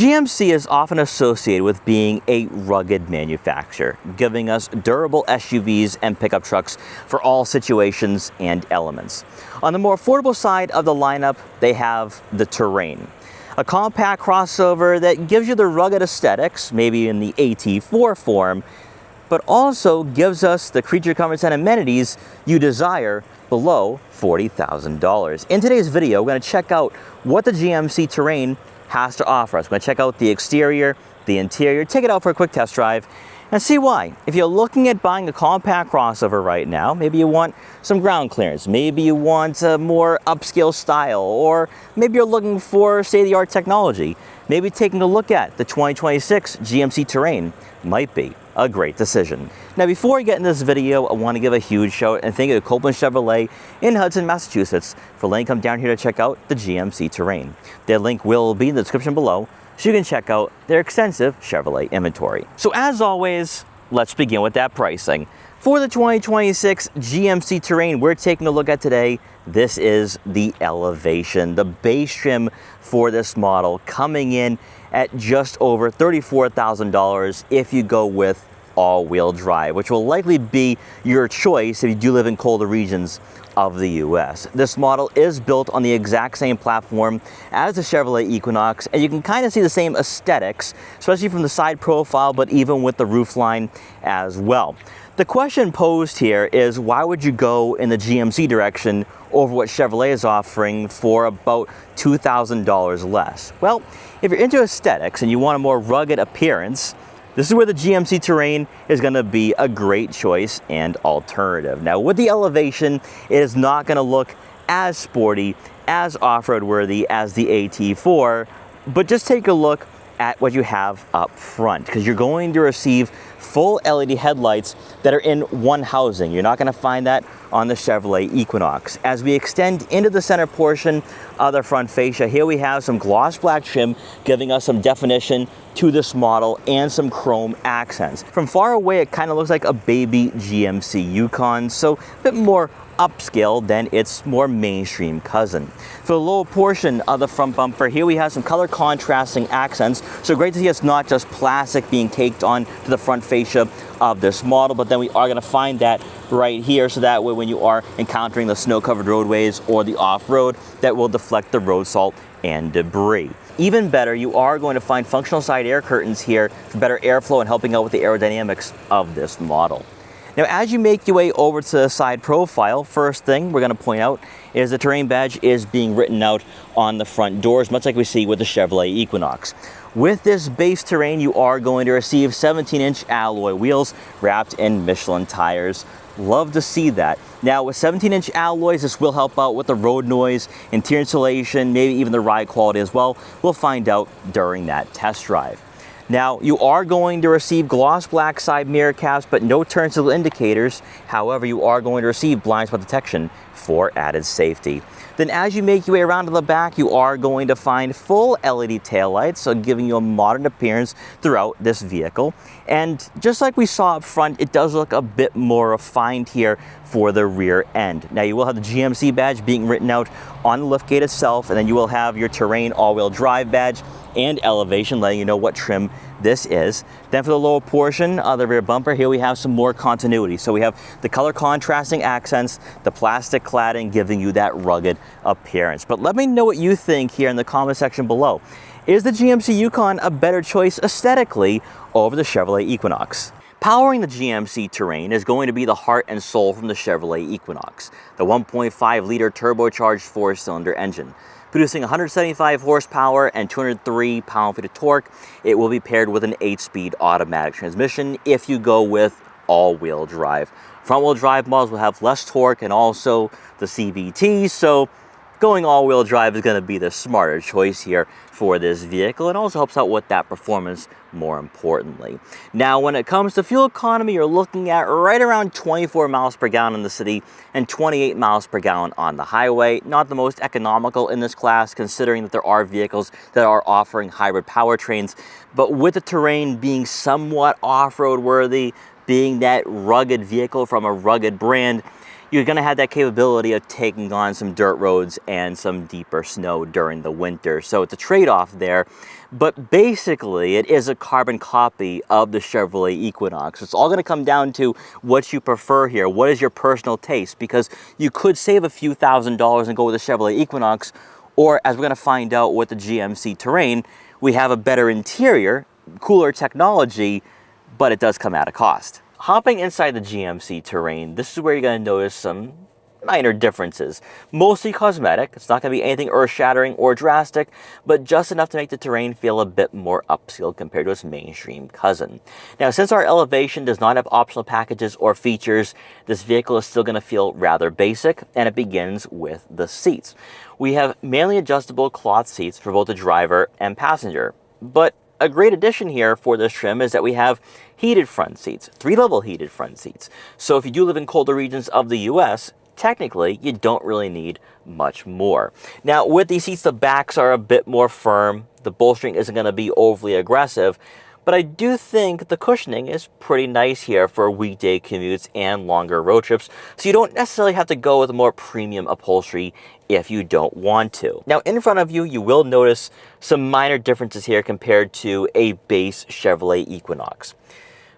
GMC is often associated with being a rugged manufacturer, giving us durable SUVs and pickup trucks for all situations and elements. On the more affordable side of the lineup, they have the Terrain, a compact crossover that gives you the rugged aesthetics, maybe in the AT4 form, but also gives us the creature comforts and amenities you desire below $40,000. In today's video, we're going to check out what the GMC Terrain has to offer us. We're going to check out the exterior, the interior, take it out for a quick test drive, and see why. If you're looking at buying a compact crossover right now, maybe you want some ground clearance, maybe you want a more upscale style, or maybe you're looking for state-of-the-art technology, maybe taking a look at the 2026 GMC Terrain might be a great decision. Now, before I get into this video, I want to give a huge shout and thank you to Copeland Chevrolet in Hudson, Massachusetts for letting me come down here to check out the GMC Terrain. Their link will be in the description below, so you can check out their extensive Chevrolet inventory. So as always, let's begin with that pricing. For the 2026 GMC Terrain we're taking a look at today, this is the Elevation, the base trim for this model, coming in at just over $34,000 if you go with all-wheel drive, which will likely be your choice if you do live in colder regions of the US. This model is built on the exact same platform as the Chevrolet Equinox, and you can kind of see the same aesthetics, especially from the side profile, but even with the roofline as well. The question posed here is, why would you go in the GMC direction over what Chevrolet is offering for about $2,000 less? Well, if you're into aesthetics and you want a more rugged appearance, this is where the GMC Terrain is going to be a great choice and alternative. Now, with the Elevation, it is not going to look as sporty, as off-road worthy as the AT4, but just take a look at what you have up front, because you're going to receive full LED headlights that are in one housing. You're not going to find that on the Chevrolet Equinox. As we extend into the center portion of the front fascia, here we have some gloss black trim giving us some definition to this model and some chrome accents. From far away, it kind of looks like a baby GMC Yukon, so a bit more upscale than its more mainstream cousin. For the lower portion of the front bumper, here we have some color contrasting accents. So great to see it's not just plastic being caked on to the front fascia of this model, but then we are going to find that right here, so that way when you are encountering the snow-covered roadways or the off-road, that will deflect the road salt and debris. Even better, you are going to find functional side air curtains here for better airflow and helping out with the aerodynamics of this model. Now, as you make your way over to the side profile, first thing we're going to point out is the Terrain badge is being written out on the front doors, much like we see with the Chevrolet Equinox. With this base Terrain, you are going to receive 17-inch alloy wheels wrapped in Michelin tires. Love to see that. Now, with 17-inch alloys, this will help out with the road noise, interior insulation, maybe even the ride quality as well. We'll find out during that test drive. Now, you are going to receive gloss black side mirror caps, but no turn signal indicators. However, you are going to receive blind spot detection for added safety. Then as you make your way around to the back, you are going to find full LED taillights, so giving you a modern appearance throughout this vehicle. And just like we saw up front, it does look a bit more refined here for the rear end. Now, you will have the GMC badge being written out on the liftgate itself, and then you will have your Terrain all-wheel drive badge and Elevation letting you know what trim this is. Then for the lower portion of the rear bumper, here we have some more continuity. So we have the color contrasting accents, the plastic cladding giving you that rugged appearance. But let me know what you think here in the comment section below. Is the GMC Yukon a better choice aesthetically over the Chevrolet Equinox? Powering the GMC Terrain is going to be the heart and soul from the Chevrolet Equinox, the 1.5-liter turbocharged 4-cylinder engine. Producing 175 horsepower and 203 pound-feet of torque, it will be paired with an 8-speed automatic transmission if you go with all-wheel drive. Front-wheel drive models will have less torque and also the CVT, so going all-wheel drive is going to be the smarter choice here for this vehicle, and also helps out with that performance more importantly. Now, when it comes to fuel economy, you're looking at right around 24 miles per gallon in the city and 28 miles per gallon on the highway. Not the most economical in this class, considering that there are vehicles that are offering hybrid powertrains, but with the Terrain being somewhat off-road worthy, being that rugged vehicle from a rugged brand, you're going to have that capability of taking on some dirt roads and some deeper snow during the winter. So it's a trade-off there. But basically, it is a carbon copy of the Chevrolet Equinox. It's all going to come down to what you prefer here. What is your personal taste? Because you could save a few $1,000s and go with the Chevrolet Equinox, or as we're going to find out with the GMC Terrain, we have a better interior, cooler technology, but it does come at a cost. Hopping inside the GMC Terrain, this is where you're going to notice some minor differences. Mostly cosmetic. It's not going to be anything earth-shattering or drastic, but just enough to make the Terrain feel a bit more upscale compared to its mainstream cousin. Now, since our elevation does not have optional packages or features, this vehicle is still going to feel rather basic, and it begins with the seats. We have mainly adjustable cloth seats for both the driver and passenger, but a great addition here for this trim is that we have heated front seats, 3-level heated front seats. So if you do live in colder regions of the US, technically, you don't really need much more. Now, with these seats, the backs are a bit more firm. The bolstering isn't going to be overly aggressive, but I do think the cushioning is pretty nice here for weekday commutes and longer road trips, so you don't necessarily have to go with a more premium upholstery if you don't want to. Now, in front of you, you will notice some minor differences here compared to a base Chevrolet Equinox.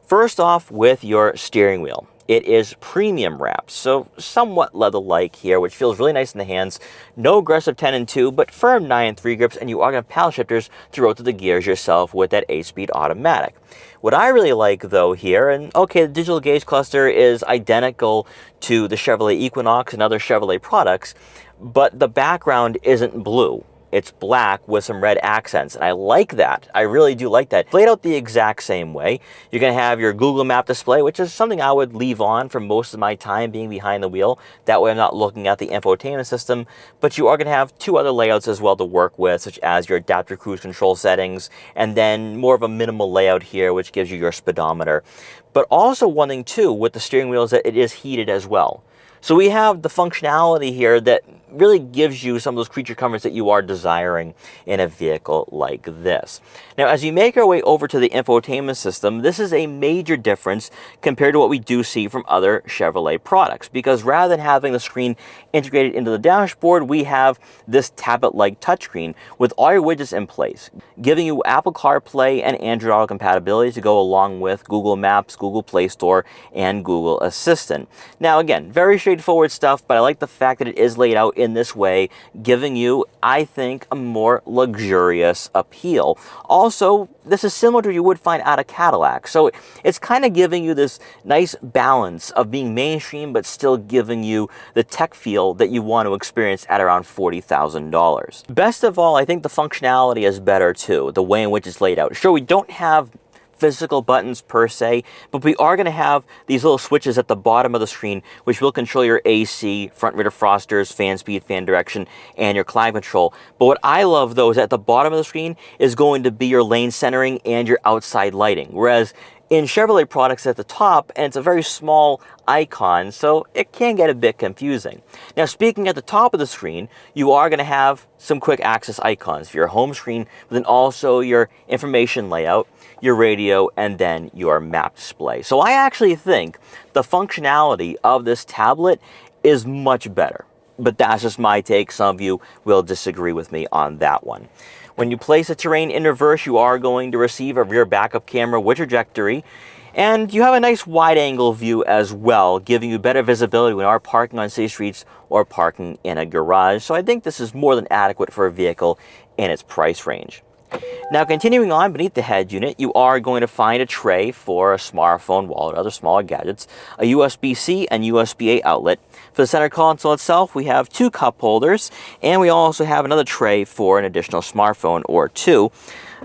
First off, with your steering wheel. It is premium wrapped, so somewhat leather-like here, which feels really nice in the hands. No aggressive 10 and 2, but firm 9 and 3 grips, and you are going to have paddle shifters to rotate the gears yourself with that 8-speed automatic. What I really like, though, here, and okay, the digital gauge cluster is identical to the Chevrolet Equinox and other Chevrolet products, but the background isn't blue. It's black with some red accents, and I like that. I really do like that. It's laid out the exact same way. You're going to have your Google Map display, which is something I would leave on for most of my time being behind the wheel. That way I'm not looking at the infotainment system, but you are going to have 2 other layouts as well to work with, such as your adaptive cruise control settings, and then more of a minimal layout here, which gives you your speedometer. But also one thing too with the steering wheel is that it is heated as well. So we have the functionality here that really gives you some of those creature comforts that you are desiring in a vehicle like this. Now, as you make our way over to the infotainment system, this is a major difference compared to what we do see from other Chevrolet products, because rather than having the screen integrated into the dashboard, we have this tablet-like touchscreen with all your widgets in place, giving you Apple CarPlay and Android Auto compatibility to go along with Google Maps, Google Play Store, and Google Assistant. Now, again, very straightforward stuff, but I like the fact that it is laid out in this way, giving you, I think, a more luxurious appeal. Also, this is similar to what you would find out of Cadillac, so it's kind of giving you this nice balance of being mainstream but still giving you the tech feel that you want to experience at around $40,000. Best of all, I think the functionality is better too, the way in which it's laid out. Sure, we don't have physical buttons per se, but we are going to have these little switches at the bottom of the screen which will control your AC, front rear defrosters, fan speed, fan direction, and your climate control. But what I love though is at the bottom of the screen is going to be your lane centering and your outside lighting, whereas in Chevrolet products at the top, and it's a very small icon, so it can get a bit confusing. Now, speaking at the top of the screen, you are going to have some quick access icons for your home screen, but then also your information layout, your radio, and then your map display. So I actually think the functionality of this tablet is much better, but that's just my take. Some of you will disagree with me on that one. When you place the Terrain in reverse, you are going to receive a rear backup camera with trajectory, and you have a nice wide-angle view as well, giving you better visibility when you are parking on city streets or parking in a garage. So I think this is more than adequate for a vehicle in its price range. Now, continuing on beneath the head unit, you are going to find a tray for a smartphone, wallet, or other smaller gadgets, a USB-C and USB-A outlet. For the center console itself, we have 2 cup holders, and we also have another tray for an additional smartphone or 2.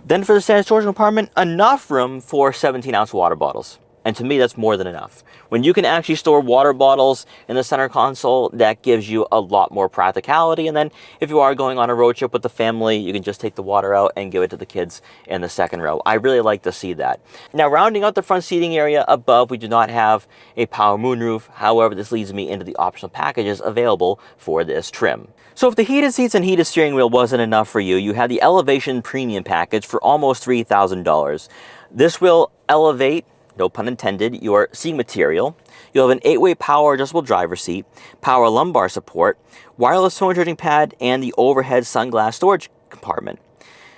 Then for the standard storage compartment, enough room for 17-ounce water bottles. And to me, that's more than enough. When you can actually store water bottles in the center console, that gives you a lot more practicality. And then if you are going on a road trip with the family, you can just take the water out and give it to the kids in the second row. I really like to see that. Now, rounding out the front seating area above, we do not have a power moonroof. However, this leads me into the optional packages available for this trim. So if the heated seats and heated steering wheel wasn't enough for you, you have the Elevation Premium package for almost $3,000. This will elevate no pun intended, your seating material. You'll have an 8-way power adjustable driver's seat, power lumbar support, wireless phone charging pad, and the overhead sunglass storage compartment.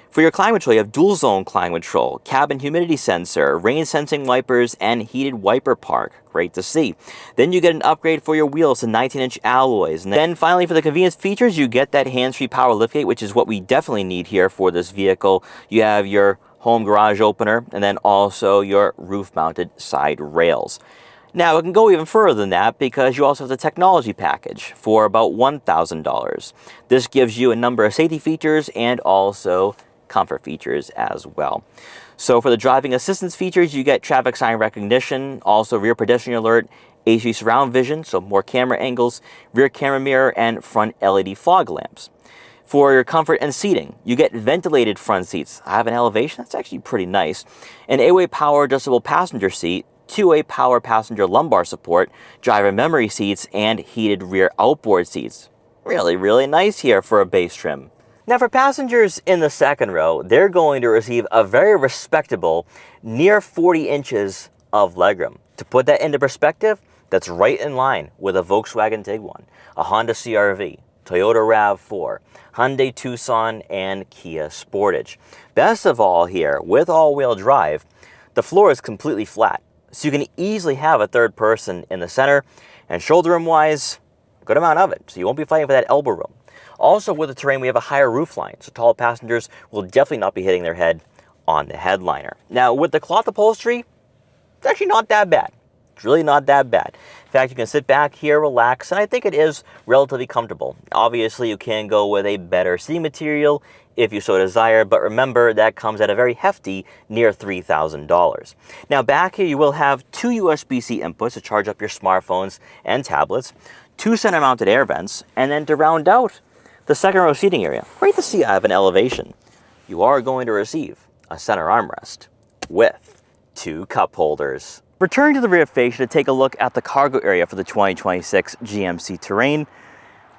For your climate control, you have dual zone climate control, cabin humidity sensor, rain sensing wipers, and heated wiper park. Great to see. Then you get an upgrade for your wheels to 19-inch alloys. And then finally, for the convenience features, you get that hands-free power liftgate, which is what we definitely need here for this vehicle. You have your home garage opener, and then also your roof-mounted side rails. Now, it can go even further than that because you also have the technology package for about $1,000. This gives you a number of safety features and also comfort features as well. So for the driving assistance features, you get traffic sign recognition, also rear pedestrian alert, HD surround vision, so more camera angles, rear camera mirror, and front LED fog lamps. For your comfort and seating, you get ventilated front seats. I have an elevation, that's actually pretty nice. An 8-way power adjustable passenger seat, 2-way power passenger lumbar support, driver memory seats, and heated rear outboard seats. Really, really nice here for a base trim. Now for passengers in the second row, they're going to receive a very respectable near 40 inches of legroom. To put that into perspective, that's right in line with a Volkswagen Tiguan, a Honda CR-V, Toyota RAV4, Hyundai Tucson, and Kia Sportage. Best of all here, with all-wheel drive, the floor is completely flat, so you can easily have a third person in the center, and shoulder room-wise, a good amount of it, so you won't be fighting for that elbow room. Also, with the Terrain, we have a higher roofline, so tall passengers will definitely not be hitting their head on the headliner. Now, with the cloth upholstery, it's actually not that bad. It's really not that bad. In fact, you can sit back here, relax, and I think it is relatively comfortable. Obviously, you can go with a better seating material if you so desire, but remember, that comes at a very hefty near $3,000. Now, back here, you will have 2 USB-C inputs to charge up your smartphones and tablets, 2 center-mounted air vents, and then to round out the second row seating area, great to see I have an elevation. You are going to receive a center armrest with 2 cup holders. Returning to the rear fascia to take a look at the cargo area for the 2026 GMC Terrain.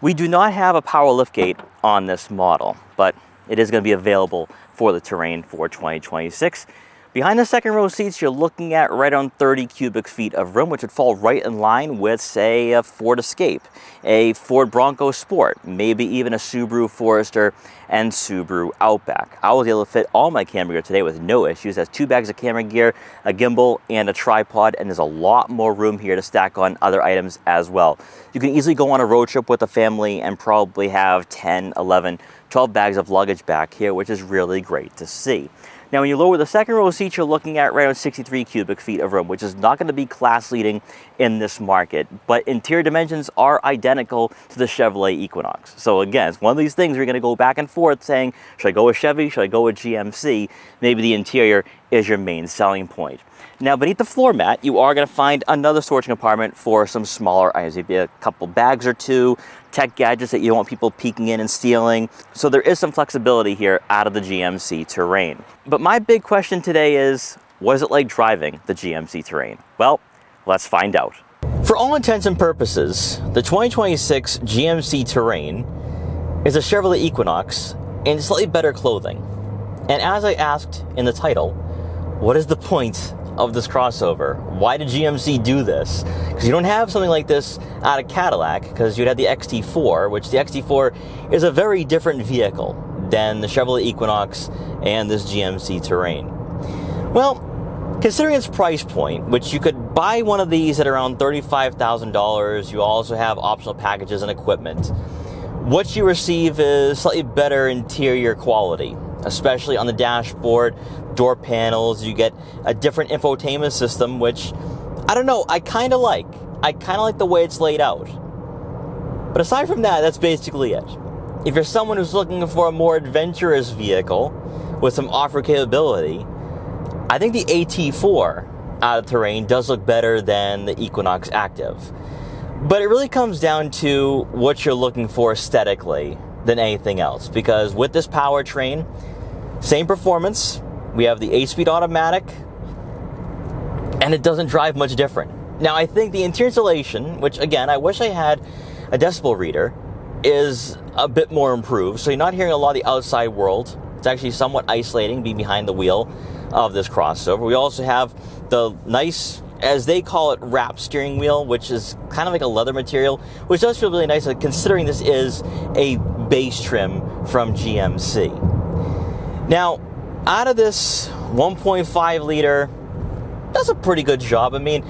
We do not have a power liftgate on this model, but it is going to be available for the Terrain for 2026. Behind the second row seats, you're looking at right on 30 cubic feet of room, which would fall right in line with, say, a Ford Escape, a Ford Bronco Sport, maybe even a Subaru Forester and Subaru Outback. I was able to fit all my camera gear today with no issues. It has 2 bags of camera gear, a gimbal, and a tripod, and there's a lot more room here to stack on other items as well. You can easily go on a road trip with a family and probably have 10, 11, 12 bags of luggage back here, which is really great to see. Now, when you lower the second row seat, you're looking at right around 63 cubic feet of room, which is not going to be class leading in this market, but interior dimensions are identical to the Chevrolet Equinox. So again, it's one of these things where you're going to go back and forth saying, should I go with Chevy? Should I go with GMC? Maybe the interior is your main selling point. Now, beneath the floor mat, you are going to find another storage compartment for some smaller items. Maybe a couple bags or 2, tech gadgets that you don't want people peeking in and stealing. So there is some flexibility here out of the GMC Terrain. But my big question today is, what is it like driving the GMC Terrain? Well, let's find out. For all intents and purposes, the 2026 GMC Terrain is a Chevrolet Equinox in slightly better clothing. And as I asked in the title, what is the point of this crossover? Why did GMC do this? Because you don't have something like this out of Cadillac, because you'd have the XT4, which the XT4 is a very different vehicle than the Chevrolet Equinox and this GMC Terrain. Well, considering its price point, which you could buy one of these at around $35,000, you also have optional packages and equipment. What you receive is slightly better interior quality, especially on the dashboard, door panels. You get a different infotainment system, which, I don't know, I kind of like. I kind of like the way it's laid out. But aside from that, that's basically it. If you're someone who's looking for a more adventurous vehicle with some off-road capability, I think the AT4 out of Terrain does look better than the Equinox Active. But it really comes down to what you're looking for aesthetically than anything else, because with this powertrain, same performance, we have the 8-speed automatic, and it doesn't drive much different. Now, I think the interior insulation, which again, I wish I had a decibel reader, is a bit more improved, so you're not hearing a lot of the outside world It's actually somewhat isolating being behind the wheel of this crossover. We also have the nice, as they call it, wrap steering wheel, which is kind of like a leather material, which does feel really nice considering this is a base trim from GMC. Now, out of this 1.5 liter, does a pretty good job. I mean,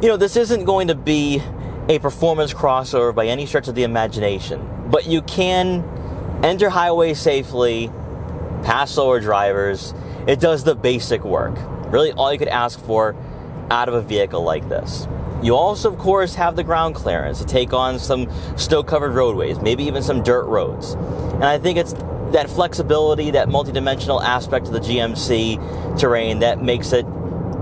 this isn't going to be a performance crossover by any stretch of the imagination, but you can enter highways safely, pass slower drivers. It does the basic work. Really all you could ask for out of a vehicle like this. You also, of course, have the ground clearance to take on some snow-covered roadways, maybe even some dirt roads. And I think it's that flexibility, that multidimensional aspect of the GMC Terrain that makes it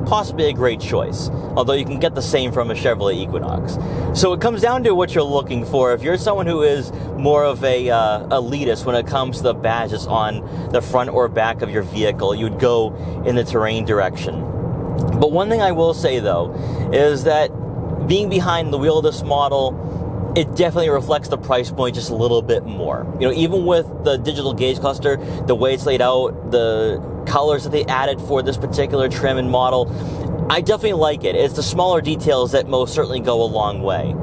possibly a great choice, although you can get the same from a Chevrolet Equinox. So it comes down to what you're looking for. If you're someone who is more of a elitist when it comes to the badges on the front or back of your vehicle, you'd go in the Terrain direction. But one thing I will say, though, is that being behind the wheel of this model, it definitely reflects the price point just a little bit more. Even with the digital gauge cluster, the way it's laid out, the colors that they added for this particular trim and model, I definitely like it. It's the smaller details that most certainly go a long way.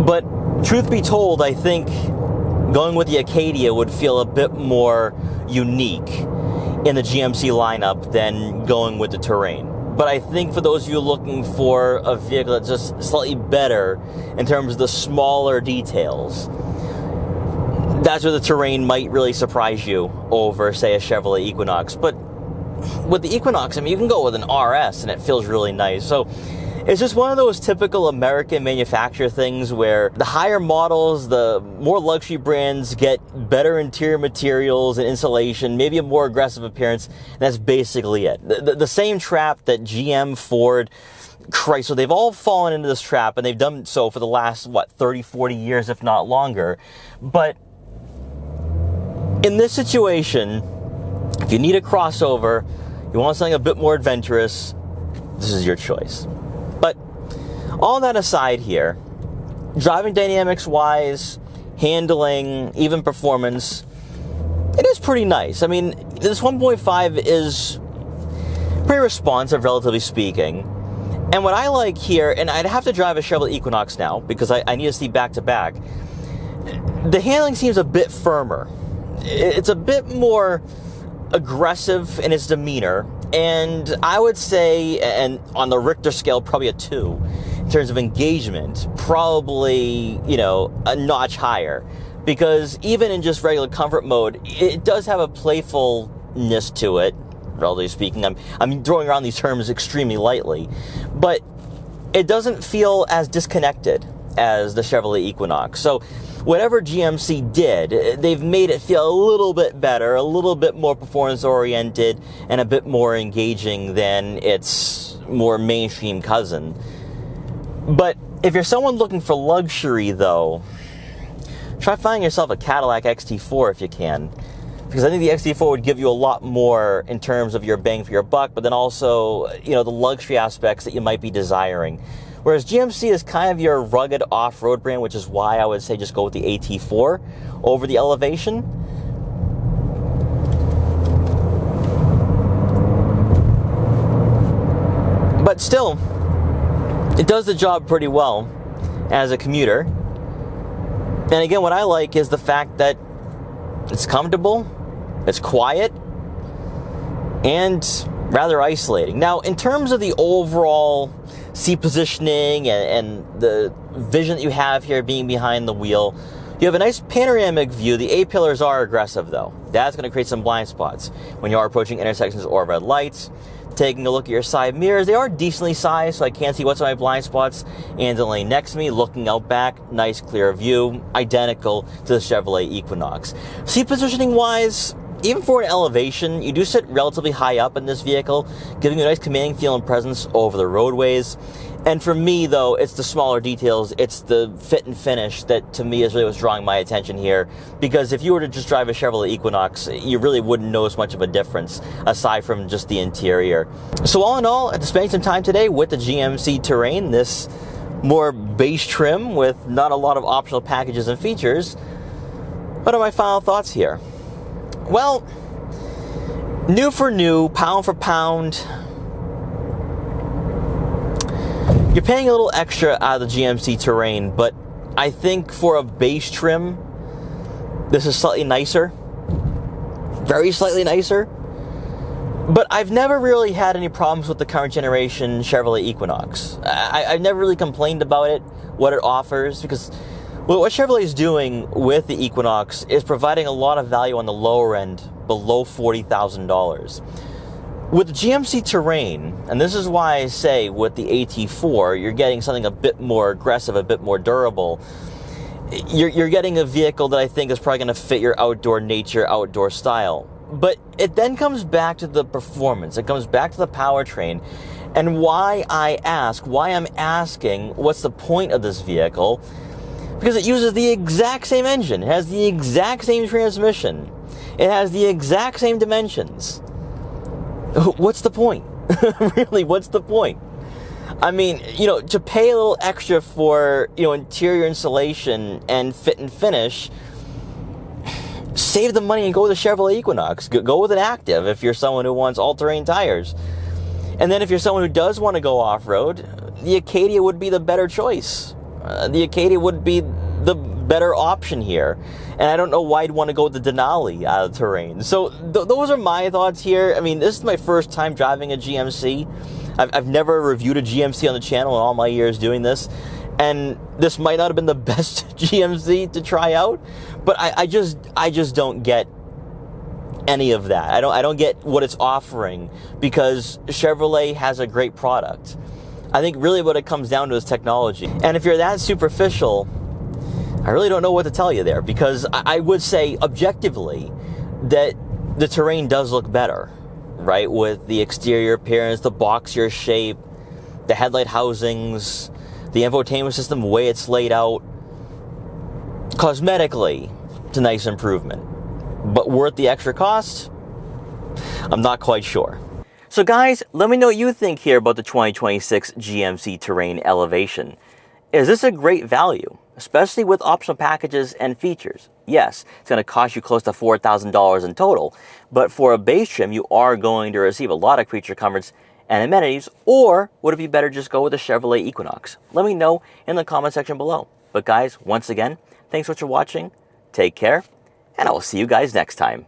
But truth be told, I think going with the Acadia would feel a bit more unique in the GMC lineup than going with the Terrain. But I think for those of you looking for a vehicle that's just slightly better in terms of the smaller details, that's where the Terrain might really surprise you over, say, a Chevrolet Equinox. But with the Equinox, I mean, you can go with an RS and it feels really nice. So it's just one of those typical American manufacturer things where the higher models, the more luxury brands get better interior materials and insulation, maybe a more aggressive appearance, and that's basically it. The same trap that GM, Ford, Chrysler, they've all fallen into this trap, and they've done so for the last, 30, 40 years, if not longer. But in this situation, if you need a crossover, you want something a bit more adventurous, this is your choice. But all that aside here, driving dynamics wise, handling, even performance, it is pretty nice. I mean, this 1.5 is pretty responsive, relatively speaking. And what I like here, and I'd have to drive a Chevrolet Equinox now because I need to see back to back, the handling seems a bit firmer. It's a bit more aggressive in its demeanor, and I would say, and on the Richter scale, probably a 2 in terms of engagement, probably, a notch higher, because even in just regular comfort mode, it does have a playfulness to it, relatively speaking. I'm throwing around these terms extremely lightly, but it doesn't feel as disconnected as the Chevrolet Equinox. So whatever GMC did, they've made it feel a little bit better, a little bit more performance-oriented, and a bit more engaging than its more mainstream cousin. But if you're someone looking for luxury, though, try finding yourself a Cadillac XT4 if you can. Because I think the XT4 would give you a lot more in terms of your bang for your buck, but then also, the luxury aspects that you might be desiring. Whereas GMC is kind of your rugged off-road brand, which is why I would say just go with the AT4 over the Elevation. But still, it does the job pretty well as a commuter. And again, what I like is the fact that it's comfortable, it's quiet, and rather isolating. Now, in terms of the overall seat positioning and the vision that you have here being behind the wheel, you have a nice panoramic view. The A-pillars are aggressive, though. That's going to create some blind spots when you are approaching intersections or red lights. Taking a look at your side mirrors, they are decently sized, so I can't see what's on my blind spots. And the lane next to me, looking out back, nice clear view, identical to the Chevrolet Equinox. Seat positioning wise, even for an Elevation, you do sit relatively high up in this vehicle, giving you a nice commanding feel and presence over the roadways. And for me, though, it's the smaller details, it's the fit and finish that, to me, is really what's drawing my attention here. Because if you were to just drive a Chevrolet Equinox, you really wouldn't notice much of a difference, aside from just the interior. So all in all, after spending some time today with the GMC Terrain, this more base trim with not a lot of optional packages and features, what are my final thoughts here? Well, new for new, pound for pound, you're paying a little extra out of the GMC Terrain, but I think for a base trim, this is slightly nicer. Very slightly nicer. But I've never really had any problems with the current generation Chevrolet Equinox. I've never really complained about it, what it offers, because what Chevrolet is doing with the Equinox is providing a lot of value on the lower end, below $40,000. With the GMC Terrain, and this is why I say with the AT4, you're getting something a bit more aggressive, a bit more durable. You're getting a vehicle that I think is probably going to fit your outdoor nature, outdoor style. But it then comes back to the performance. It comes back to the powertrain. And why I'm asking, what's the point of this vehicle? Because it uses the exact same engine. It has the exact same transmission. It has the exact same dimensions. What's the point? Really, what's the point? I mean, to pay a little extra for, interior insulation and fit and finish, save the money and go with the Chevrolet Equinox. Go with an Active if you're someone who wants all-terrain tires. And then if you're someone who does want to go off-road, the Acadia would be the better choice. The Acadia would be the better option here. And I don't know why you'd want to go with the Denali out of the Terrain. So those are my thoughts here. I mean, this is my first time driving a GMC. I've never reviewed a GMC on the channel in all my years doing this. And this might not have been the best GMC to try out, but I just don't get any of that. I don't get what it's offering, because Chevrolet has a great product. I think really what it comes down to is technology. And if you're that superficial, I really don't know what to tell you there, because I would say objectively that the Terrain does look better, right? With the exterior appearance, the boxier shape, the headlight housings, the infotainment system, the way it's laid out. Cosmetically, it's a nice improvement. But worth the extra cost? I'm not quite sure. So guys, let me know what you think here about the 2026 GMC Terrain Elevation. Is this a great value, especially with optional packages and features? Yes, it's going to cost you close to $4,000 in total, but for a base trim, you are going to receive a lot of creature comforts and amenities. Or would it be better just go with the Chevrolet Equinox? Let me know in the comment section below. But guys, once again, thanks so much for watching, take care, and I will see you guys next time.